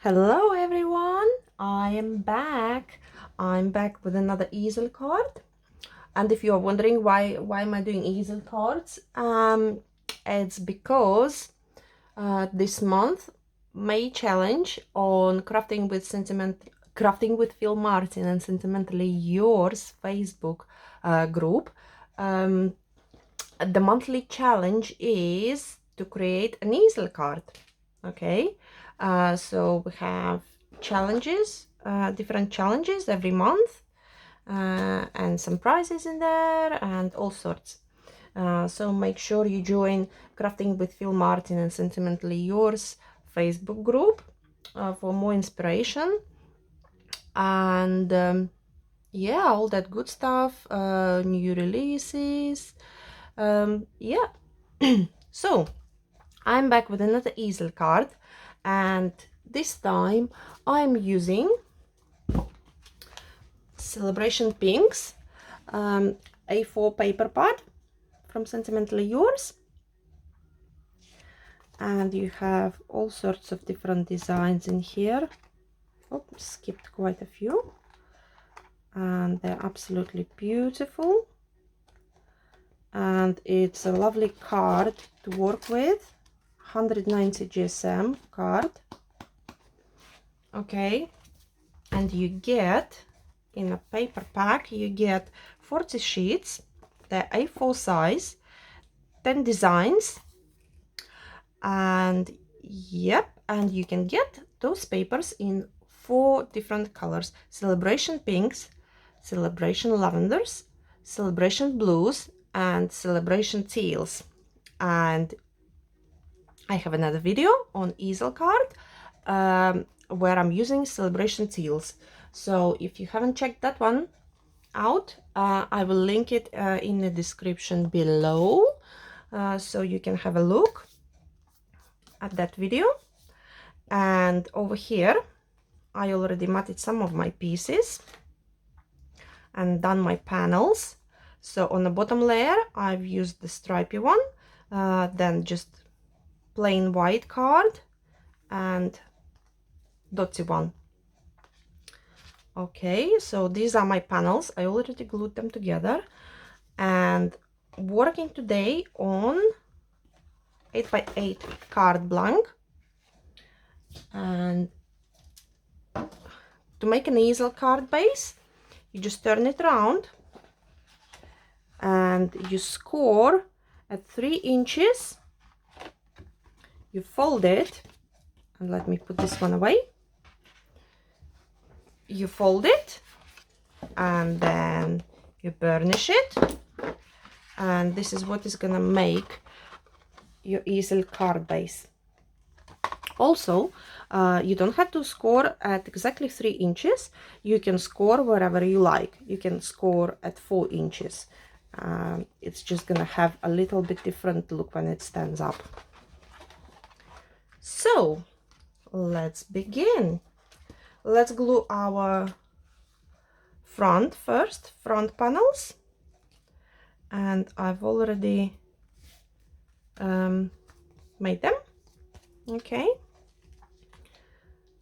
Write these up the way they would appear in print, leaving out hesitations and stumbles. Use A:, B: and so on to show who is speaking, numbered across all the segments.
A: Hello everyone, I am back. I'm back with another easel card. And if you're wondering why am I doing easel cards, it's because this month May challenge on crafting with Phill Martin and Sentimentally Yours Facebook group. The monthly challenge is to create an easel card. Okay, so we have challenges, different challenges every month, and some prizes in there and all sorts. So make sure you join Crafting with Phill Martin and Sentimentally Yours Facebook group for more inspiration and yeah, all that good stuff, new releases. Yeah. So I'm back with another easel card, and this time I'm using Celebration Pinks A4 paper pad from Sentimentally Yours, and you have all sorts of different designs in here. Oh, skipped quite a few, and they're absolutely beautiful, and it's a lovely card to work with. 190 GSM card. Okay, and you get in a paper pack, you get 40 sheets, the A4 size, 10 designs, and yep, and you can get those papers in 4 different colors: Celebration Pinks, Celebration Lavenders, Celebration Blues, and Celebration Teals. And I have another video on easel card where I'm using Celebration Teals. So if you haven't checked that one out, I will link it in the description below, so you can have a look at that video. And over here I already matted some of my pieces and done my panels. So on the bottom layer I've used the stripy one, then just plain white card and dotsy one. Okay, so these are my panels. I already glued them together, and working today on 8x8 card blank. And to make an easel card base, you just turn it around and you score at 3 inches. You fold it, and let me put this one away. You fold it and then you burnish it, and this is what is gonna make your easel card base. Also, you don't have to score at exactly 3 inches. You can score wherever you like. You can score at 4 inches. It's just gonna have a little bit different look when it stands up. So let's begin. Let's glue our front first, front panels, and I've already made them. Okay,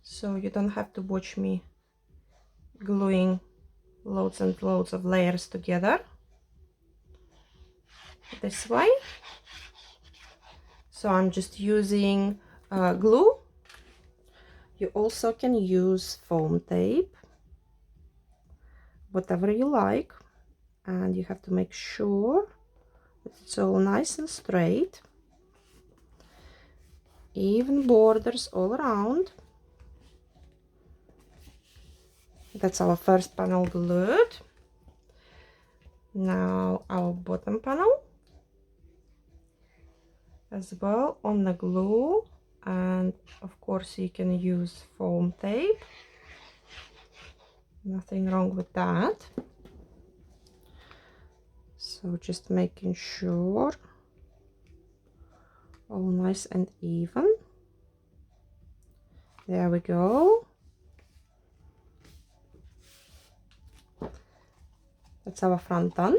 A: so you don't have to watch me gluing loads and loads of layers together this way. So I'm just using glue. You also can use foam tape, whatever you like, and you have to make sure that it's all nice and straight, even borders all around. That's our first panel glued. Now our bottom panel as well on the glue, and of course you can use foam tape, nothing wrong with that. So just making sure all nice and even. There we go. That's our front done.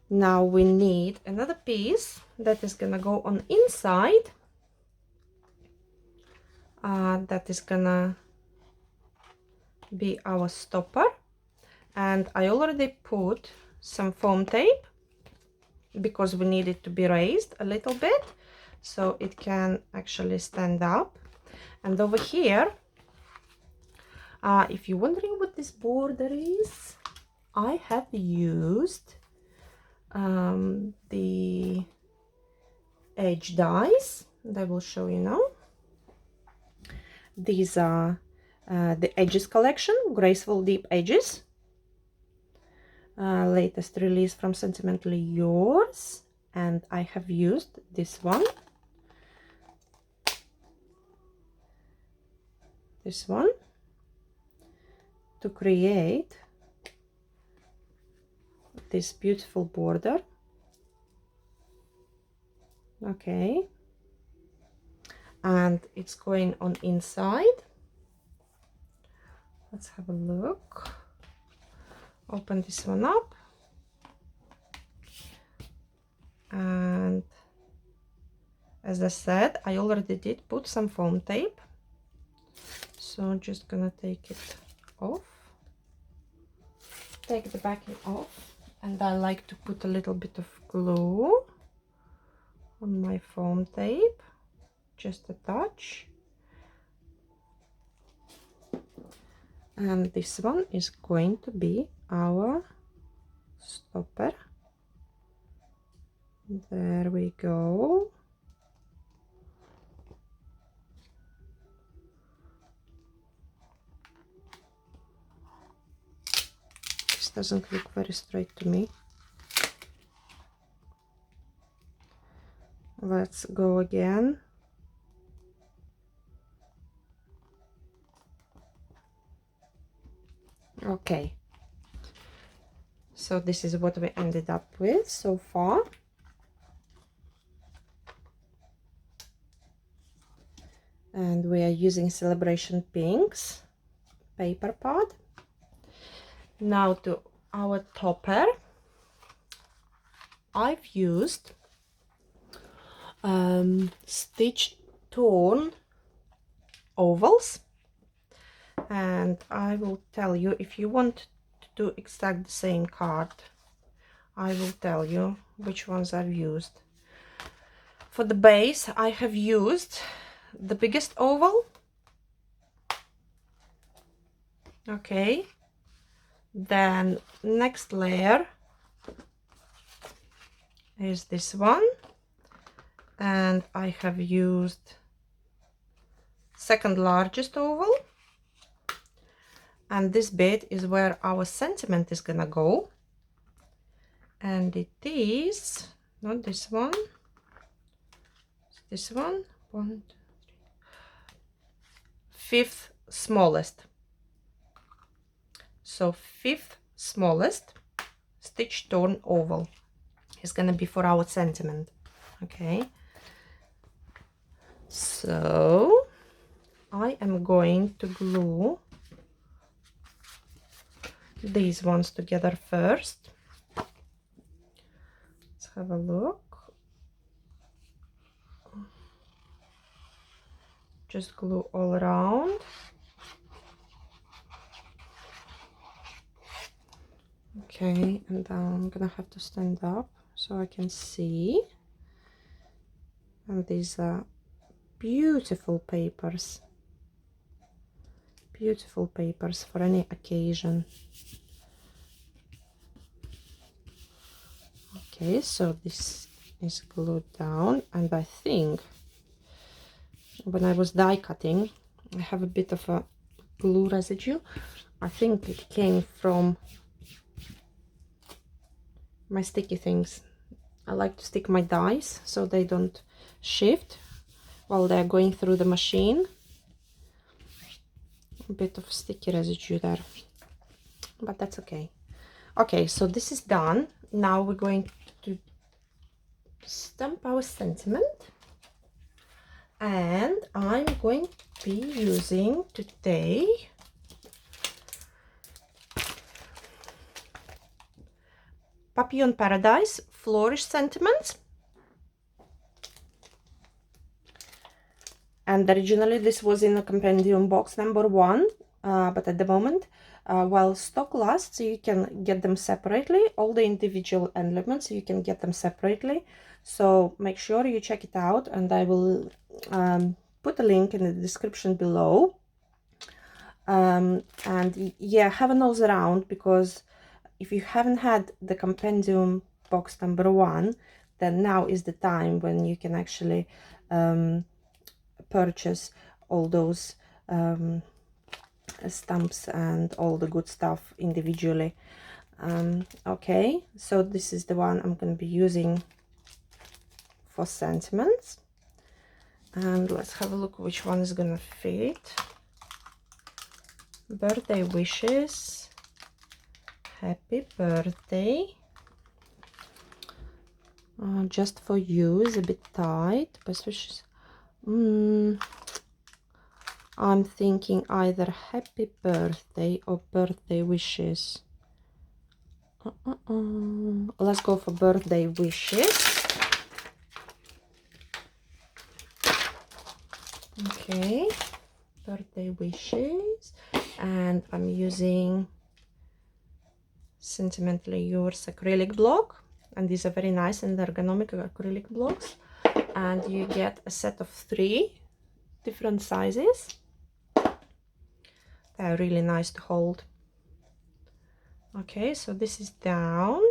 A: Now we need another piece that is gonna go on inside That is gonna be our stopper, and I already put some foam tape because we need it to be raised a little bit so it can actually stand up. And over here, if you're wondering what this border is, I have used the edge dies, and I will show you now. These are the Edges collection, Graceful Deep Edges. Latest release from Sentimentally Yours, and I have used this one, to create this beautiful border. Okay, and it's going on inside. Let's have a look. Open this one up, and as I said, I already did put some foam tape, so I'm just gonna take it off, take the backing off, and I like to put a little bit of glue on my foam tape, just a touch. And this one is going to be our stopper. There we go. This doesn't look very straight to me. Let's go again. Okay, so this is what we ended up with so far. And we are using Celebration Pinks paper pad. Now to our topper. I've used stitch torn ovals, and I will tell you, if you want to do exact the same card, I will tell you which ones I've used. For the base, I have used the biggest oval. Okay, then next layer is this one, and I have used second largest oval, and this bit is where our sentiment is gonna go, and it is not this one, this one, 1, 2, 3, fifth smallest. So fifth smallest stitch torn oval is gonna be for our sentiment. Okay, so I am going to glue these ones together first. Let's have a look. Just glue all around. Okay, and I'm gonna have to stand up so I can see. And these are beautiful papers for any occasion. Okay, so this is glued down, and I think when I was die cutting, I have a bit of a glue residue. I think it came from my sticky things. I like to stick my dies so they don't shift while they're going through the machine. A bit of sticky residue there, but that's okay. Okay, so this is done. Now we're going to stamp our sentiment, and I'm going to be using today Papillon Paradise Flourish Sentiments. And originally this was in a compendium box number 1, but at the moment, while stock lasts, you can get them separately. All the individual elements, you can get them separately. So make sure you check it out, and I will put a link in the description below. And yeah, have a nose around, because if you haven't had the compendium box number 1, then now is the time when you can actually purchase all those stamps and all the good stuff individually. Okay, so this is the one I'm going to be using for sentiments, and let's have a look which one is going to fit. Birthday wishes, happy birthday, just for you is a bit tight. Best wishes. I'm thinking either happy birthday or birthday wishes. Let's go for birthday wishes. Okay, birthday wishes, and I'm using Sentimentally Yours acrylic block, and these are very nice and ergonomic acrylic blocks, and you get a set of 3 different sizes. They're really nice to hold. Okay, so this is down,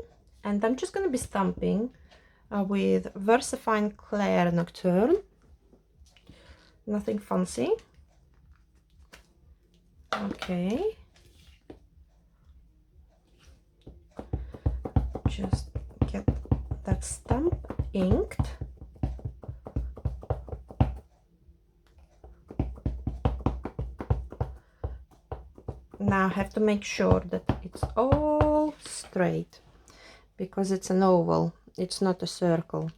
A: and I'm just going to be stamping with VersaFine Clair Nocturne. Nothing fancy. Okay. Just get that stamp inked. Now I have to make sure that it's all straight, because it's an oval, it's not a circle,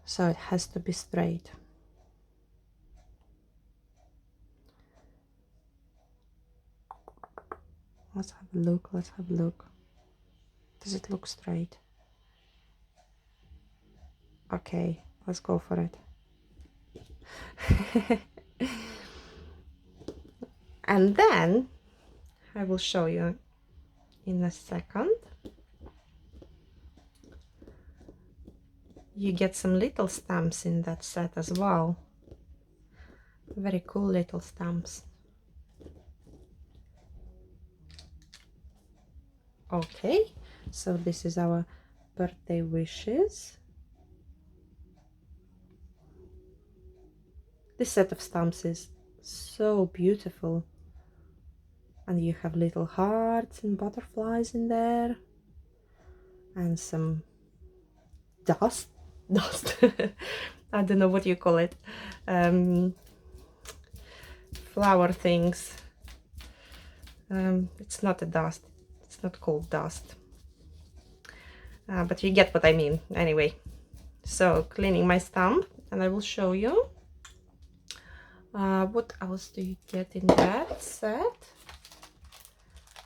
A: so it has to be straight. Let's have a look, let's have a look. Does it look straight? Okay, let's go for it. And then I will show you in a second. You get some little stamps in that set as well. Very cool little stamps. Okay, so this is our birthday wishes. This set of stamps is so beautiful, and you have little hearts and butterflies in there, and some dust I don't know what you call it, flower things. It's not a dust, it's not called dust, but you get what I mean. Anyway, so cleaning my stamp, and I will show you what else do you get in that set.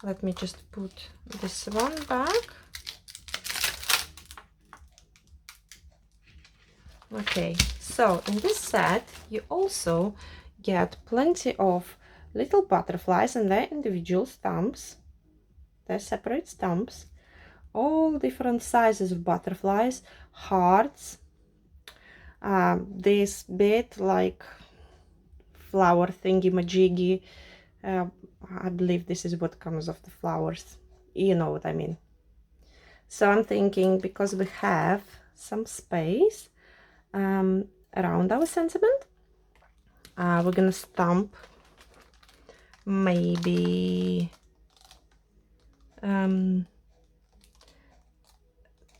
A: Let me just put this one back. Okay, so in this set you also get plenty of little butterflies and their individual stamps. They're separate stamps, all different sizes of butterflies, hearts, this bit like flower thingy majiggy. I believe this is what comes off the flowers, you know what I mean. So I'm thinking, because we have some space around our sentiment, we're gonna stamp maybe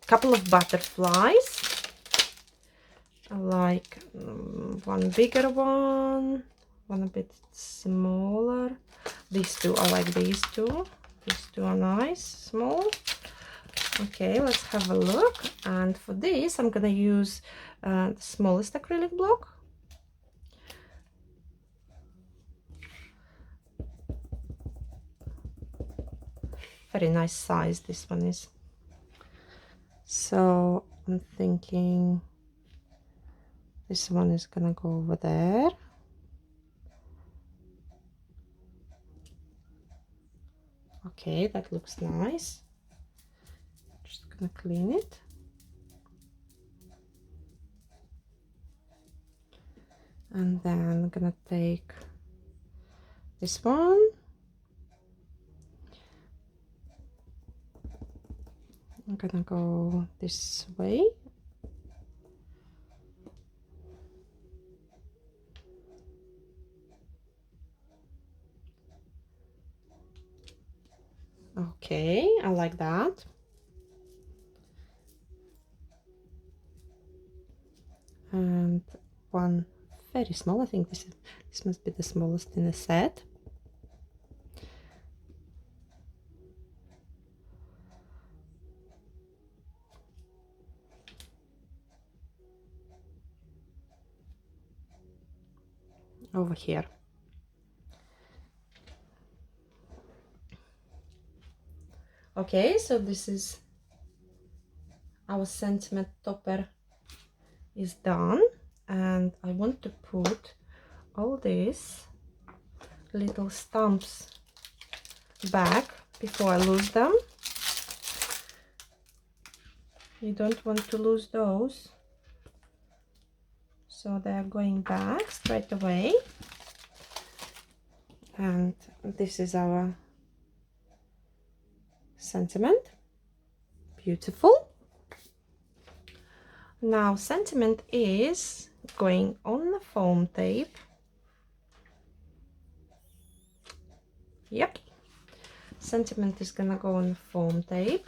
A: couple of butterflies, like one bigger one a bit smaller. These two, I like these two. These two are nice, small. Okay, let's have a look. And for this, I'm gonna use the smallest acrylic block. Very nice size this one is. So I'm thinking This one is gonna go over there. Okay, that looks nice. Just gonna clean it. And then I'm gonna take this one. I'm gonna go this way. Okay, I like that. And one very small, I think this must be the smallest in the set. Over here. Okay, so this is our sentiment topper is done, and I want to put all these little stamps back before I lose them. You don't want to lose those, so they are going back straight away. And this is our sentiment. Beautiful. Now sentiment is going on the foam tape. Yep, sentiment is gonna go on the foam tape,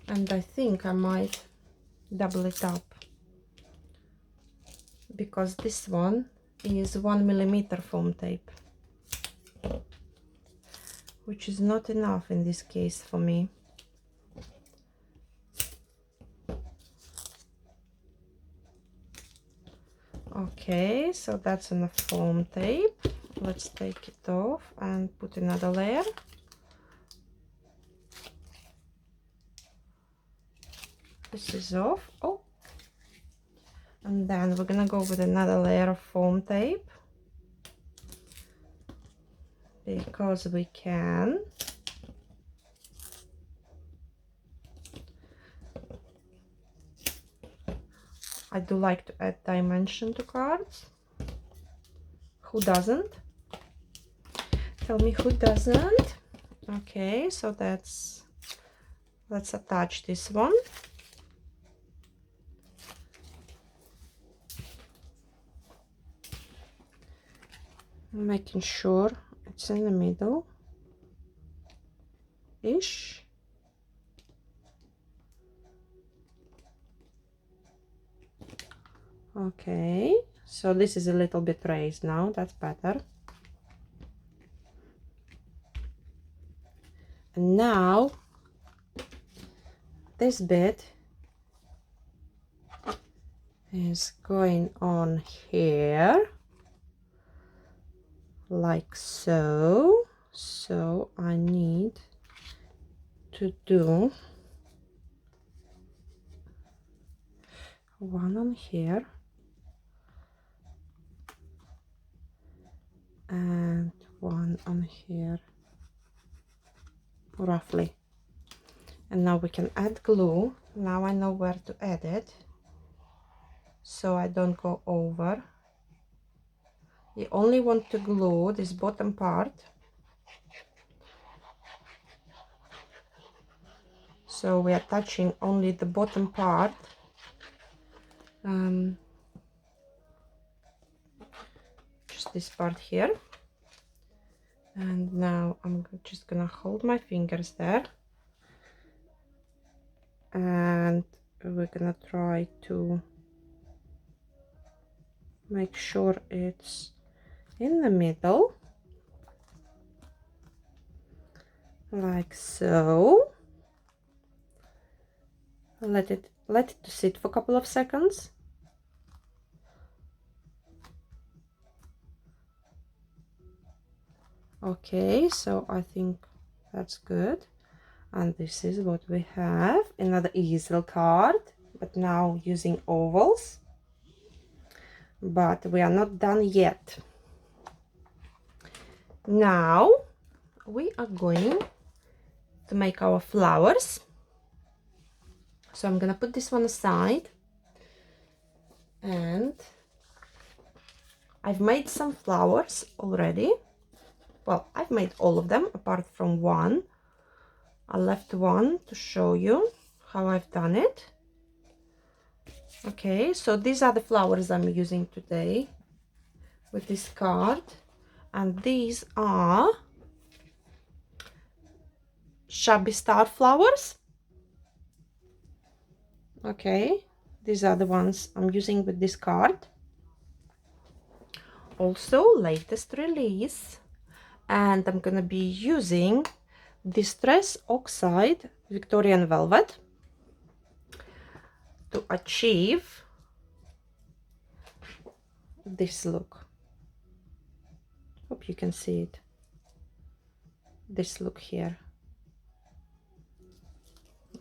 A: and I think I might double it up because this one is 1mm foam tape, which is not enough in this case for me. Okay, so that's on the foam tape. Let's take it off and put another layer. This is off. Oh, and then we're gonna go with another layer of foam tape because we can. I do like to add dimension to cards. Who doesn't? Tell me who doesn't. Okay, so let's attach this one. Making sure it's in the middle ish. Okay, so this is a little bit raised now, that's better. And now this bit is going on here like so. So I need to do one on here and one on here, roughly. And now we can add glue. Now I know where to add it, so I don't go over. You only want to glue this bottom part, so we are touching only the bottom part. Just this part here. And now I'm just gonna hold my fingers there, and we're gonna try to make sure it's in the middle, like so. Let it sit for a couple of seconds. Okay, so I think that's good. And this is what we have, another easel card, but now using ovals. but we are not done yet. Now we are going to make our flowers. So I'm gonna put this one aside, and I've made some flowers already. Well, I've made all of them apart from one. I left one to show you how I've done it. Okay, so these are the flowers I'm using today with this card, and these are Shabby Star flowers. Okay, these are the ones I'm using with this card. Also, latest release, and I'm gonna be using Distress Oxide Victorian Velvet to achieve this look. Hope you can see it. This look here.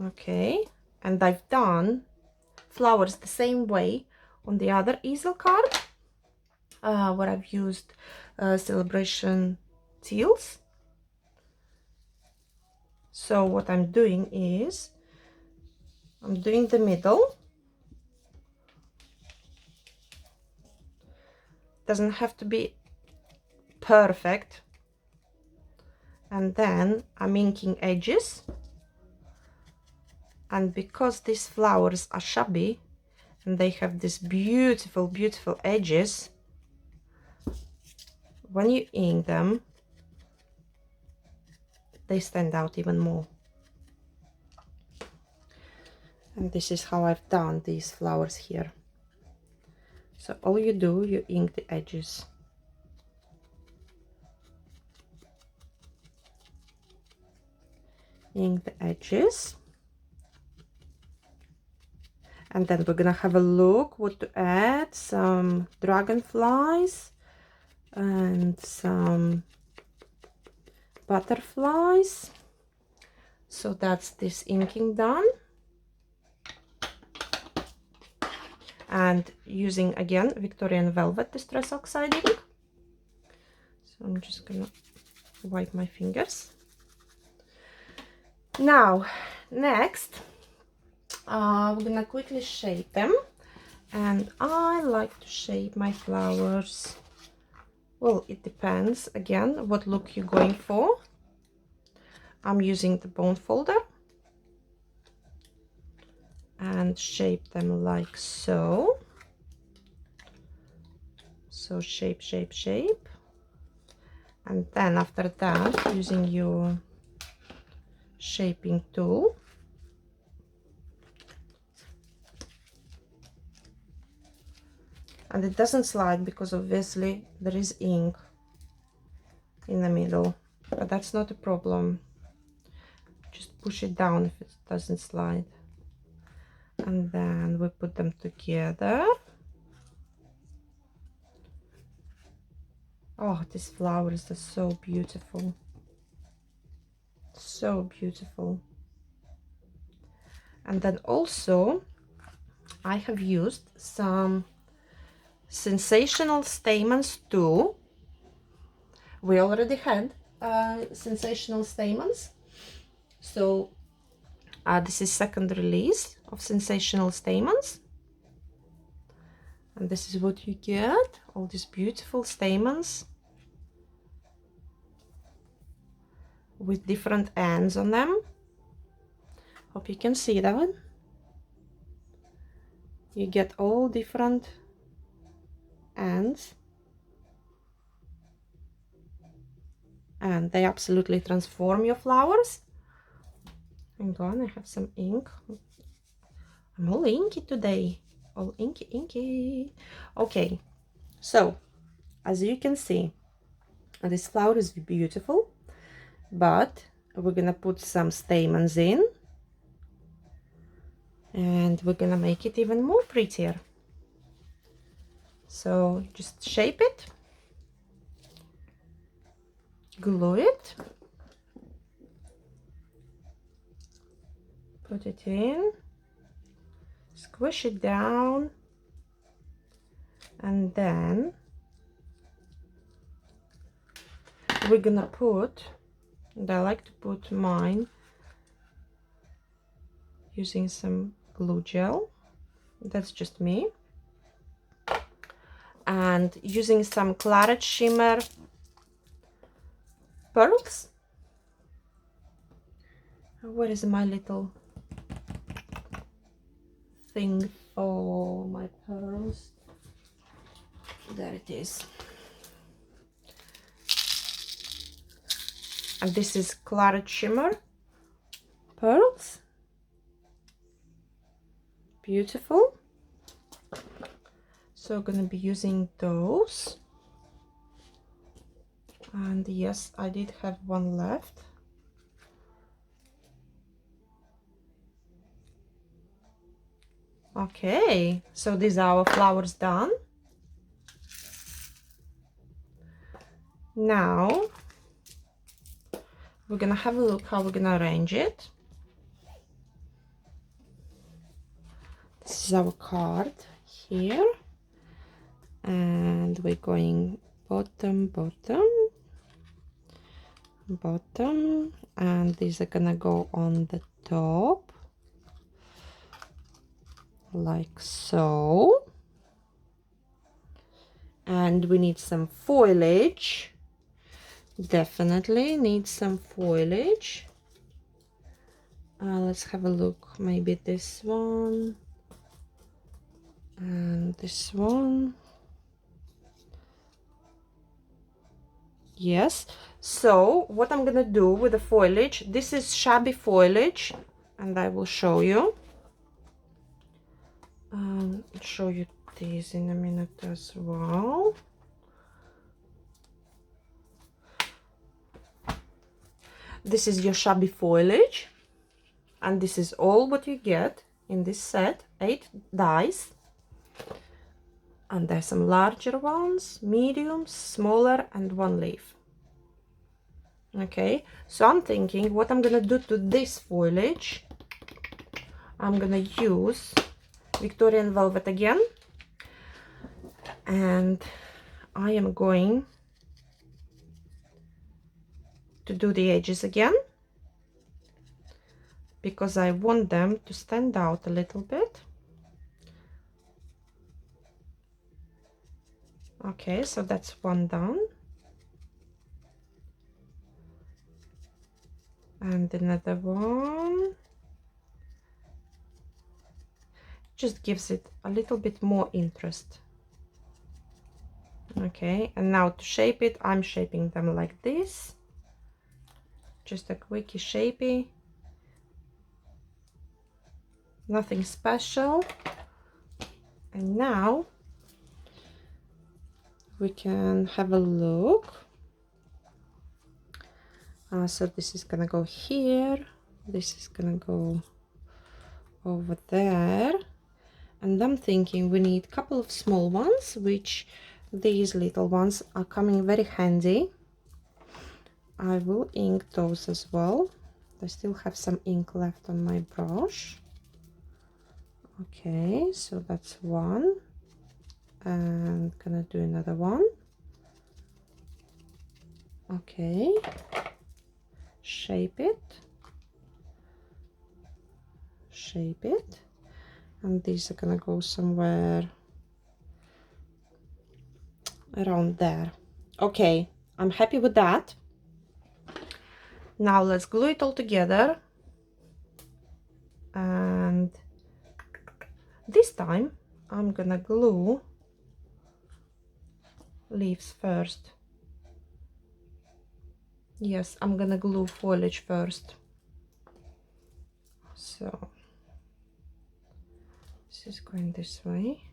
A: Okay, and I've done flowers the same way on the other easel card, where I've used Celebration teals. So what I'm doing is I'm doing the middle. Doesn't have to be perfect. And then I'm inking edges. And because these flowers are shabby and they have these beautiful, beautiful edges, when you ink them, they stand out even more. And this is how I've done these flowers here. So all you do, you ink the edges. Ink the edges. And then we're gonna have a look what to add. Some dragonflies and some butterflies. So that's this inking done. And using again Victorian Velvet Distress Oxide ink. So I'm just gonna wipe my fingers. Now, next, we're gonna quickly shape them. And I like to shape my flowers. Well, it depends again what look you're going for. I'm using the bone folder and shape them like so. So shape, shape, shape. And then after that, using your shaping tool, and it doesn't slide because obviously there is ink in the middle, but that's not a problem. Just push it down if it doesn't slide. And then we put them together. Oh, these flowers are so beautiful. So beautiful. And then also I have used some Sensational Stamens too. We already had Sensational Stamens. So this is second release of Sensational Stamens. And this is what you get, all these beautiful stamens with different ends on them. Hope you can see that. You get all different ends. And they absolutely transform your flowers. Hang on, I have some ink. I'm all inky today. All inky, inky. Okay, so as you can see, this flower is beautiful, but we're gonna put some stamens in, and we're gonna make it even more prettier. So just shape it, glue it, put it in, squish it down, And then we're gonna put, and I like to put mine using some glue gel, that's just me, and using some claret shimmer pearls. Where is my little thing for my pearls? There it is. And this is claret shimmer pearls. Beautiful. So I'm gonna be using those. And yes, I did have one left. Okay, so these are our flowers done. Now we're gonna have a look how we're gonna arrange it. This is our card here, and we're going bottom, bottom, bottom, and these are gonna go on the top like so. And we need some foliage, definitely need some foliage. Let's have a look, maybe this one and this one. Yes, so what I'm gonna do with the foliage, this is Shabby Foliage, and I will show you. I'll show you these in a minute as well. This is your Shabby Foliage, and this is all what you get in this set, 8 dies. And there's some larger ones, mediums, smaller, and 1 leaf. Okay, so I'm thinking what I'm gonna do to this foliage, I'm gonna use Victorian Velvet again, and I am going to do the edges again because I want them to stand out a little bit. Okay, so that's one done, and another one. Just gives it a little bit more interest. Okay, and now to shape it, I'm shaping them like this, just a quickie shapey, nothing special. And now we can have a look. So this is gonna go here, this is gonna go over there, and I'm thinking we need a couple of small ones, which these little ones are coming very handy. I will ink those as well. I still have some ink left on my brush. Okay, so that's one, and gonna do another one. Okay, shape it, shape it, and these are gonna go somewhere around there. Okay, I'm happy with that. Now let's glue it all together, and this time I'm gonna glue leaves first. Yes, I'm gonna glue foliage first. So this is going this way,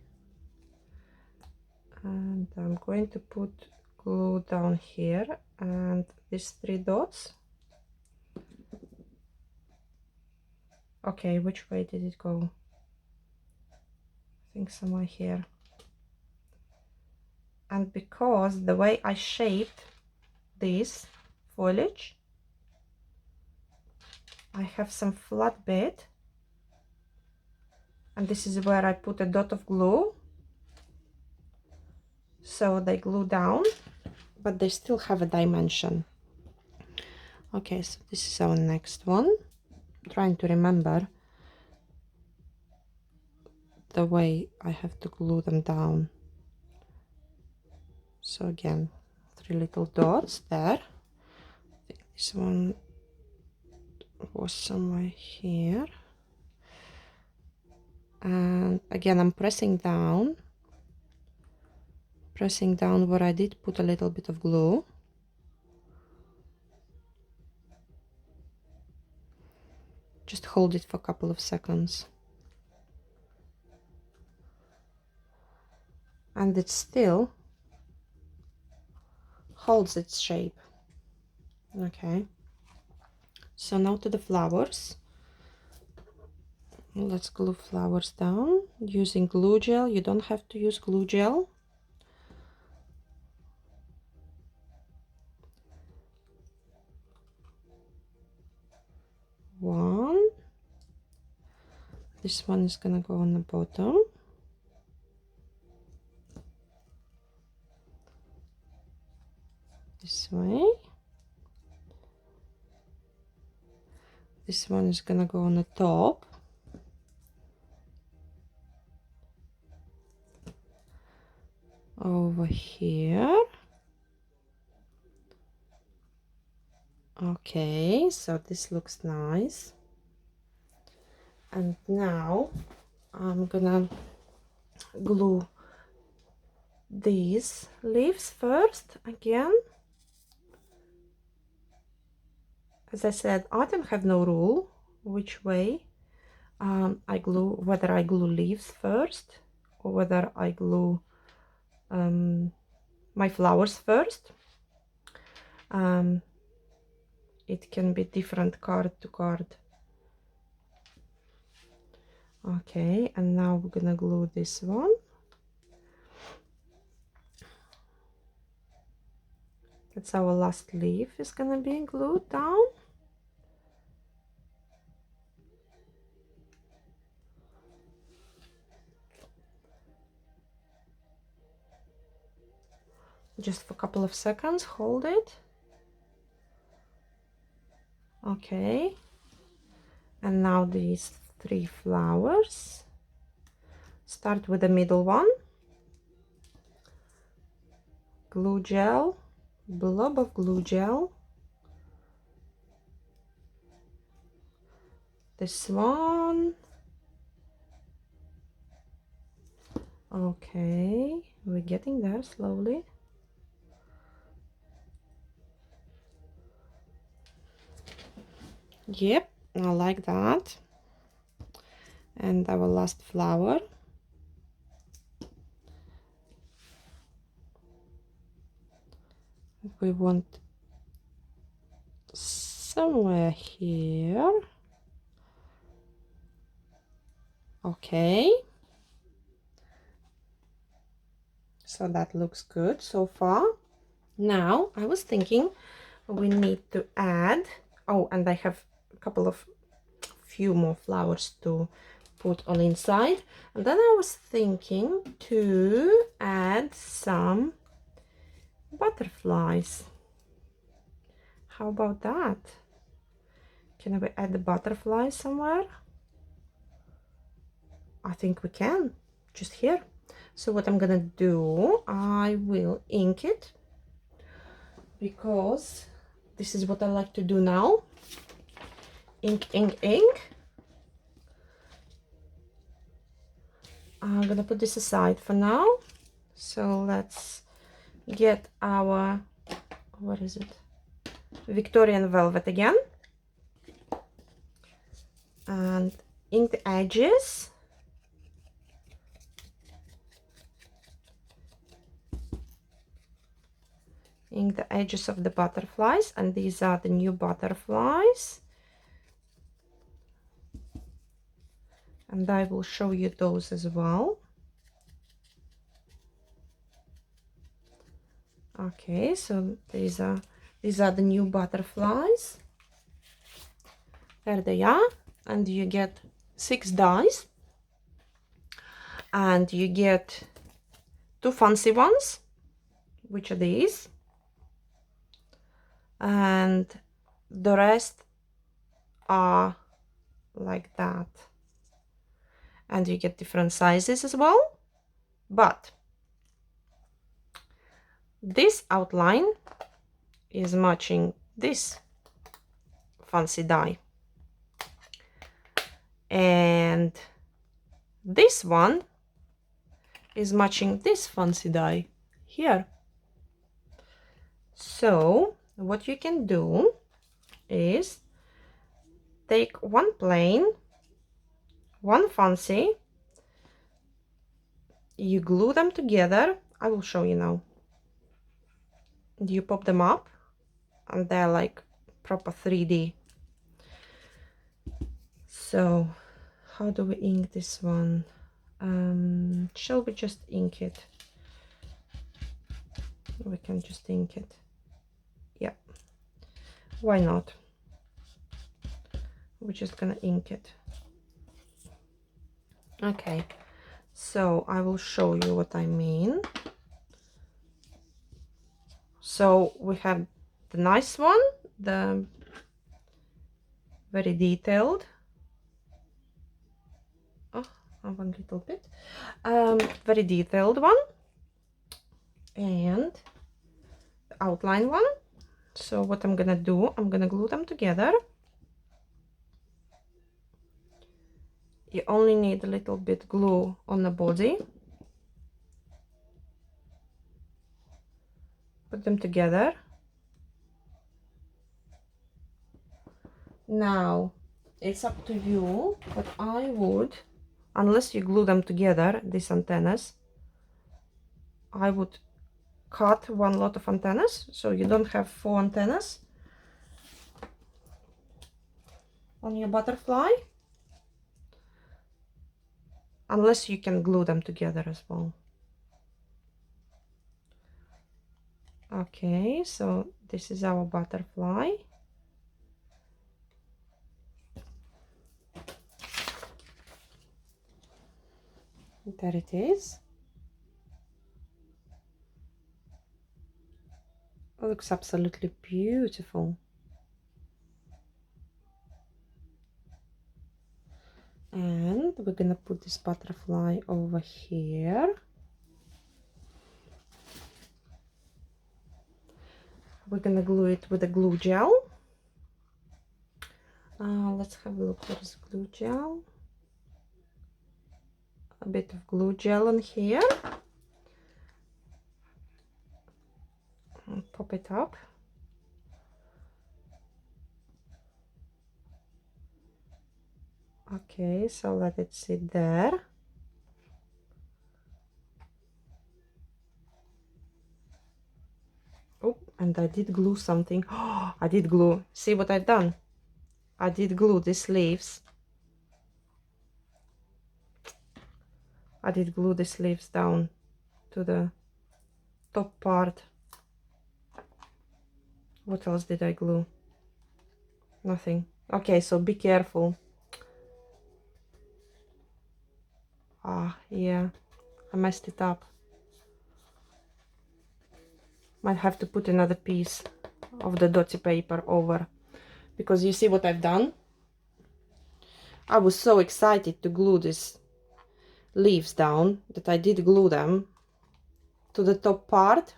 A: and I'm going to put glue down here, and these 3 dots. Okay, which way did it go? I think somewhere here. And because the way I shaped this foliage, I have some flat bit, and this is where I put a dot of glue, so they glue down, but they still have a dimension. Okay, so this is our next one. I'm trying to remember the way I have to glue them down. So again, 3 little dots there. I think this one was somewhere here. And again, I'm pressing down where I did put a little bit of glue. Just hold it for a couple of seconds. And it still holds its shape. Okay, so now to the flowers. Let's glue flowers down using glue gel. You don't have to use glue gel. One. This one is gonna go on the bottom. This way. This one is gonna go on the top. Over here. Okay, so this looks nice. And now I'm gonna glue these leaves first again. As I said, I don't have no rule which way I glue, whether I glue leaves first or whether I glue my flowers first. It can be different card to card. Okay, and now we're gonna glue this one. That's our last leaf is gonna be glued down. Just for a couple of seconds, hold it. Okay, and now these 3 flowers. Start with the middle one. Glue gel, blob of glue gel. This one. Okay, we're getting there slowly. Yep, I like that. And our last flower. We want somewhere here. Okay, so that looks good so far. Now I was thinking we need to add, oh, and I have a few more flowers to put on inside. And then I was thinking to add some butterflies. How about that? Can we add the butterflies somewhere? I think we can, just here. So what I'm gonna do, I will ink it, because this is what I like to do now. Ink, ink, ink. I'm gonna put this aside for now. So let's get our, what is it? Victorian velvet again. And ink the edges. Ink the edges of the butterflies, and these are the new butterflies. And I will show you those as well. Okay, so these are the new butterflies. There they are, and you get 6 dies, and you get 2 fancy ones which are these, and the rest are like that. And you get different sizes as well, but this outline is matching this fancy die, and this one is matching this fancy die here. So what you can do is take one plain, one fancy, you glue them together. I will show you now. You pop them up and they're like proper 3D. So how do we ink this one? Shall we just ink it? We can just ink it. Yeah, why not? We're just gonna ink it. Okay, so I will show you what I mean. So we have the nice one, the very detailed. Oh, one little bit. Very detailed one, and the outline one. So what I'm gonna do, I'm gonna glue them together. You only need a little bit glue on the body. Put them together. Now it's up to you, but I would, unless you glue them together, these antennas, I would cut one lot of antennas, so you don't have 4 antennas on your butterfly, unless you can glue them together as well. Okay, so this is our butterfly. There it is. It looks absolutely beautiful. And we're gonna put this butterfly over here. We're gonna glue it with a glue gel. Let's have a look. What is glue gel? A bit of glue gel in here. And pop it up. Okay, so let it sit there. Oh, and I did glue something. Oh, I did glue. See what I've done? I did glue these leaves. I did glue these leaves down to the top part. What else did I glue? Nothing. Okay, so be careful. Ah, yeah, I messed it up. Might have to put another piece of the dotty paper over, because you see what I've done? I was so excited to glue these leaves down that I did glue them to the top part.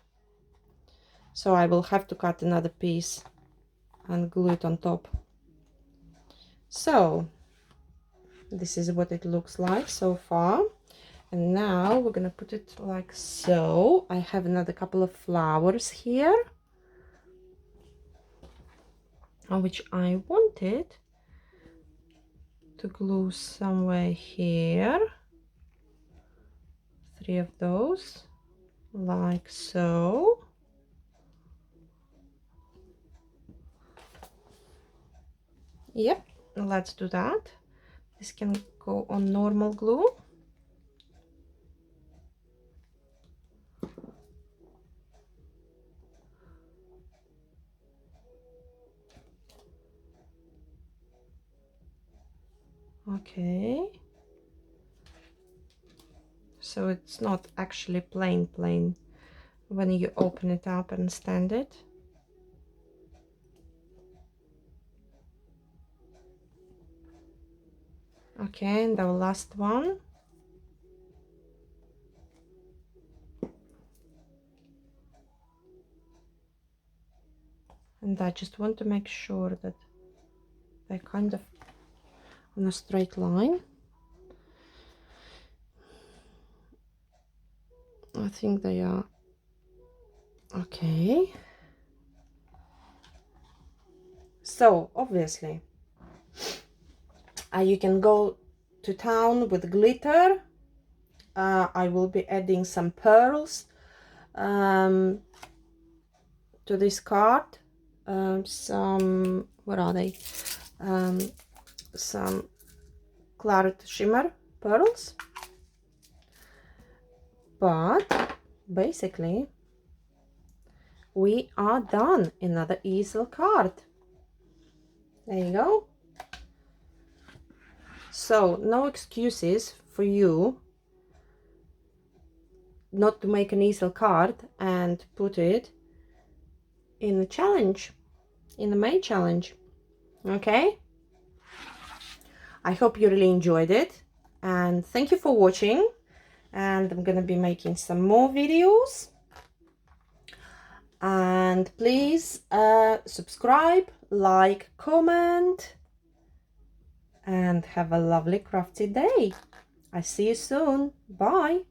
A: So I will have to cut another piece and glue it on top. So this is what it looks like so far. And now we're gonna put it like so. I have another couple of flowers here, which I wanted to glue somewhere here. 3 of those, like so. Yep, let's do that. This can go on normal glue. Okay, so it's not actually plain, when you open it up and stand it. Okay, and the last one. And I just want to make sure that they're kind of on a straight line. I think they are. Okay. So obviously, you can go to town with glitter. I will be adding some pearls to this card. Some, what are they? Some claret shimmer pearls. But basically, we are done. Another easel card. There you go. So no excuses for you not to make an easel card and put it in the challenge, in the May challenge. Okay, I hope you really enjoyed it, and thank you for watching. And I'm gonna be making some more videos, and please subscribe, like, comment, and have a lovely crafty day. I see you soon. Bye.